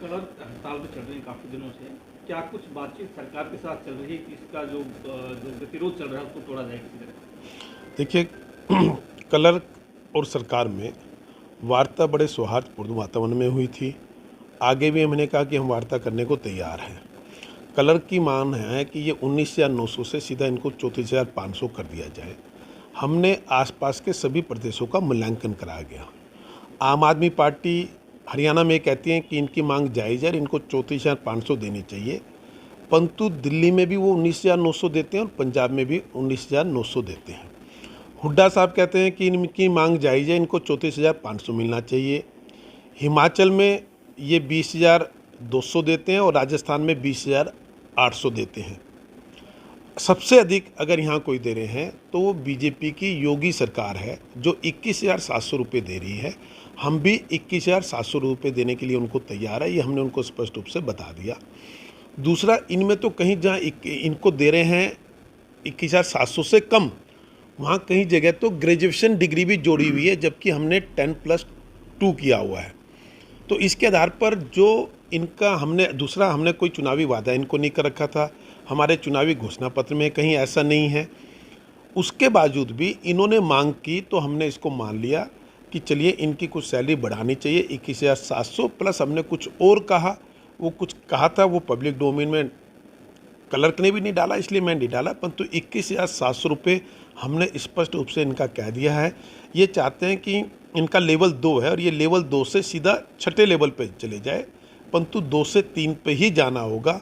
Colour हड़ताल पे चल रही है काफ़ी दिनों से। क्या कुछ बातचीत सरकार के साथ चल रही है कि इसका जो गतिरोध चल रहा है उसको तोड़ा जाए किसी तरह? देखिए कलर और सरकार में वार्ता बड़े सौहार्दपूर्ण वातावरण में हुई थी। आगे भी हमने कहा कि हम वार्ता करने को तैयार हैं। कलर की मांग है कि ये 19,900 से सीधा इनको 34,500 कर दिया जाए। हमने आसपास के सभी प्रदेशों का मूल्यांकन कराया गया। आम आदमी पार्टी हरियाणा में कहती है कि इनकी मांग जायज़ है, इनको 34,500 देनी चाहिए, परंतु दिल्ली में भी वो 19,900 देते हैं और पंजाब में भी 19,900 देते हैं। हुड्डा साहब कहते हैं कि इनकी मांग जायज़ है, इनको 34,500 मिलना चाहिए। हिमाचल में ये 20,200 देते हैं और राजस्थान में 20,800 देते हैं। सबसे अधिक अगर यहाँ कोई दे रहे हैं तो वो बीजेपी की योगी सरकार है, जो 21,700 रुपये दे रही है। हम भी 21,700 रुपये देने के लिए उनको तैयार है, ये हमने उनको स्पष्ट रूप से बता दिया। दूसरा, इनमें तो कहीं जहाँ इनको दे रहे हैं 21,700 से कम, वहाँ कहीं जगह तो ग्रेजुएशन डिग्री भी जोड़ी हुई है, जबकि हमने 10+2 किया हुआ है। तो इसके आधार पर जो इनका हमने कोई चुनावी वादा इनको नहीं कर रखा था, हमारे चुनावी घोषणा पत्र में कहीं ऐसा नहीं है। उसके बावजूद भी इन्होंने मांग की तो हमने इसको मान लिया कि चलिए इनकी कुछ सैलरी बढ़ानी चाहिए 21,700 प्लस। हमने कुछ और कहा, वो कुछ कहा था वो पब्लिक डोमेन में क्लर्क ने भी नहीं डाला, इसलिए मैं नहीं डाला, परंतु 21,700 रुपये हमने स्पष्ट रूप से इनका कह दिया है। ये चाहते हैं कि इनका लेवल 2 है और ये लेवल 2 से सीधा छठे लेवल पे चले जाए, परंतु 2 से 3 पे ही जाना होगा।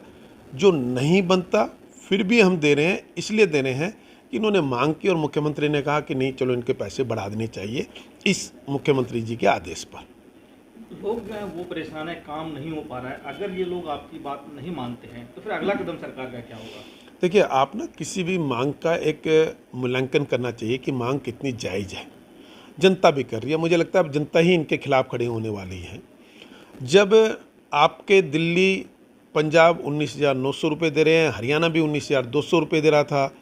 जो नहीं बनता फिर भी हम दे रहे हैं, इसलिए दे रहे हैं कि इन्होंने मांग की और मुख्यमंत्री ने कहा कि नहीं चलो इनके पैसे बढ़ा देने चाहिए इस मुख्यमंत्री जी के आदेश पर। लोग जो है वो परेशान है, काम नहीं हो पा रहा है। अगर ये लोग आपकी बात नहीं मानते हैं तो फिर अगला कदम सरकार का क्या होगा? देखिए, आप ना किसी भी मांग का एक मूल्यांकन करना चाहिए कि मांग कितनी जायज़ है। जनता भी कर रही है, मुझे लगता है अब जनता ही इनके खिलाफ खड़ी होने वाली है। जब आपके दिल्ली पंजाब 19,900 रुपये दे रहे हैं, हरियाणा भी 19,200 रुपये दे रहा था,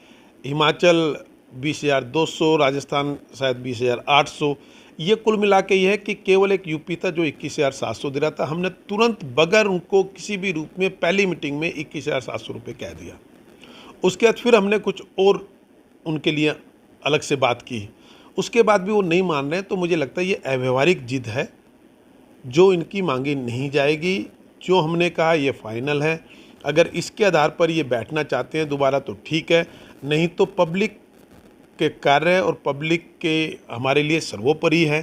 हिमाचल 20,200, राजस्थान शायद 20,800, ये कुल मिला के ये है कि केवल एक यूपी था जो 21,700 दे रहा था। हमने तुरंत बगैर उनको किसी भी रूप में पहली मीटिंग में 21,700 रुपये कह दिया। उसके बाद फिर हमने कुछ और उनके लिए अलग से बात की, उसके बाद भी वो नहीं मान रहे हैं। तो मुझे लगता है ये अव्यवहारिक जिद है, जो इनकी मांगी नहीं जाएगी। जो हमने कहा ये फाइनल है। अगर इसके आधार पर ये बैठना चाहते हैं दोबारा तो ठीक है, नहीं तो पब्लिक के कार्य और पब्लिक के हमारे लिए सर्वोपरि है।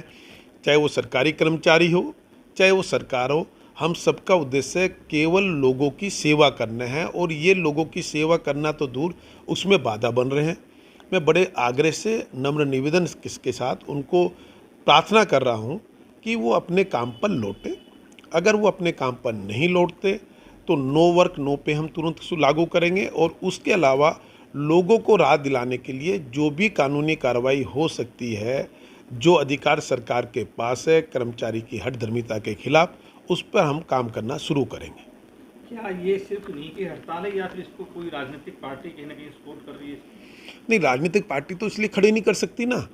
चाहे वो सरकारी कर्मचारी हो, चाहे वो सरकार हो, हम सबका उद्देश्य केवल लोगों की सेवा करना है, और ये लोगों की सेवा करना तो दूर, उसमें बाधा बन रहे हैं। मैं बड़े आग्रह से नम्र निवेदन के साथ उनको प्रार्थना कर रहा हूँ कि वो अपने काम पर लौटें। अगर वो अपने काम पर नहीं लौटते तो नो वर्क नो पे हम तुरंत लागू करेंगे, और उसके अलावा लोगों को राहत दिलाने के लिए जो भी कानूनी कार्रवाई हो सकती है, जो अधिकार सरकार के पास है कर्मचारी की हठधर्मिता के खिलाफ, उस पर हम काम करना शुरू करेंगे। क्या ये सिर्फ उन्हीं की हड़ताल है या फिर इसको कोई राजनीतिक पार्टी कहीं ना कहीं सपोर्ट कर रही है? नहीं, राजनीतिक पार्टी तो इसलिए खड़ी नहीं कर सकती ना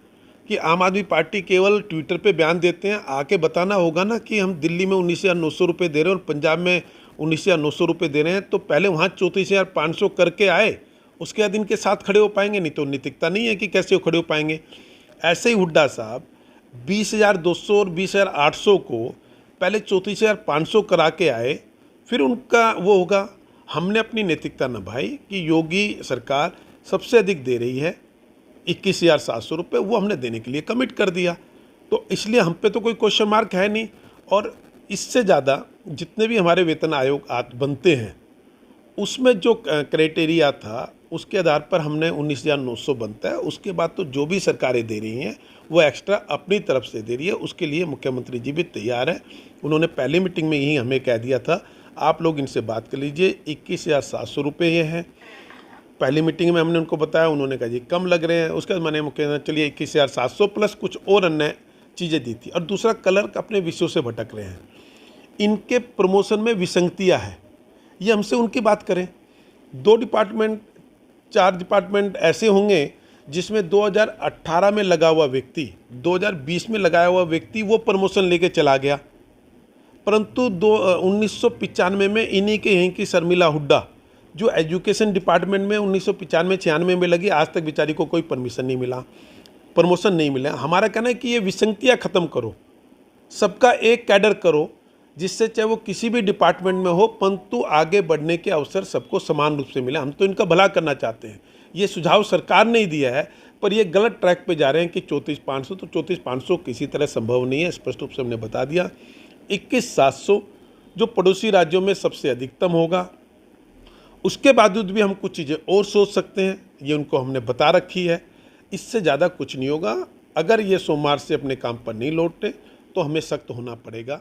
कि आम आदमी पार्टी केवल ट्विटर पे बयान देते हैं। आके बताना होगा ना कि हम दिल्ली में 19,900 रुपये दे रहे हैं और पंजाब में 19,900 रुपये दे रहे हैं, तो पहले वहाँ 34,500 करके आए, उसके बाद इनके साथ खड़े हो पाएंगे। नहीं तो नैतिकता नहीं है कि कैसे वो खड़े हो पाएंगे। ऐसे ही हुड्डा साहब 20,200 और 20,800 को पहले 34,500 करा के आए, फिर उनका वो होगा। हमने अपनी नैतिकता निभाई कि योगी सरकार सबसे अधिक दे रही है 21,700 रुपये, वो हमने देने के लिए कमिट कर दिया। तो इसलिए हम पे तो कोई क्वेश्चन मार्क है नहीं। और इससे ज़्यादा जितने भी हमारे वेतन आयोग बनते हैं, उसमें जो क्राइटेरिया था उसके आधार पर हमने 19,900 बनता है। उसके बाद तो जो भी सरकारें दे रही हैं वो एक्स्ट्रा अपनी तरफ से दे रही है, उसके लिए मुख्यमंत्री जी भी तैयार हैं। उन्होंने पहली मीटिंग में यही हमें कह दिया था, आप लोग इनसे बात कर लीजिए। 21,700 रुपये ये हैं। पहली मीटिंग में हमने उनको बताया, उन्होंने कहा जी कम लग रहे हैं। उसके बाद मैंने मुख्यमंत्री चलिए 21,700 प्लस कुछ और अन्य चीज़ें दी थी। और दूसरा, क्लर्क अपने विषयों से भटक रहे हैं, इनके प्रमोशन में विसंगतियाँ है, ये हमसे उनकी बात करें। 2 डिपार्टमेंट 4 डिपार्टमेंट ऐसे होंगे जिसमें 2018 में लगा हुआ व्यक्ति 2020 में लगाया हुआ व्यक्ति वो प्रमोशन लेके चला गया, परंतु 1995 में इन्हीं के यहीं की शर्मिला हुड्डा जो एजुकेशन डिपार्टमेंट में 1995-96 में लगी, आज तक बेचारी को कोई परमिशन नहीं मिला, प्रमोशन नहीं मिला। हमारा कहना है कि ये विसंगतियाँ ख़त्म करो, सबका एक कैडर करो, जिससे चाहे वो किसी भी डिपार्टमेंट में हो, परंतु आगे बढ़ने के अवसर सबको समान रूप से मिले। हम तो इनका भला करना चाहते हैं। ये सुझाव सरकार ने ही दिया है, पर ये गलत ट्रैक पे जा रहे हैं कि 34,500, तो 34,500 किसी तरह संभव नहीं है, स्पष्ट रूप से हमने बता दिया। 21,700 जो पड़ोसी राज्यों में सबसे अधिकतम होगा। उसके बावजूद भी हम कुछ चीज़ें और सोच सकते हैं, ये उनको हमने बता रखी है। इससे ज़्यादा कुछ नहीं होगा। अगर ये सोमवार से अपने काम पर नहीं लौटते तो हमें सख्त होना पड़ेगा।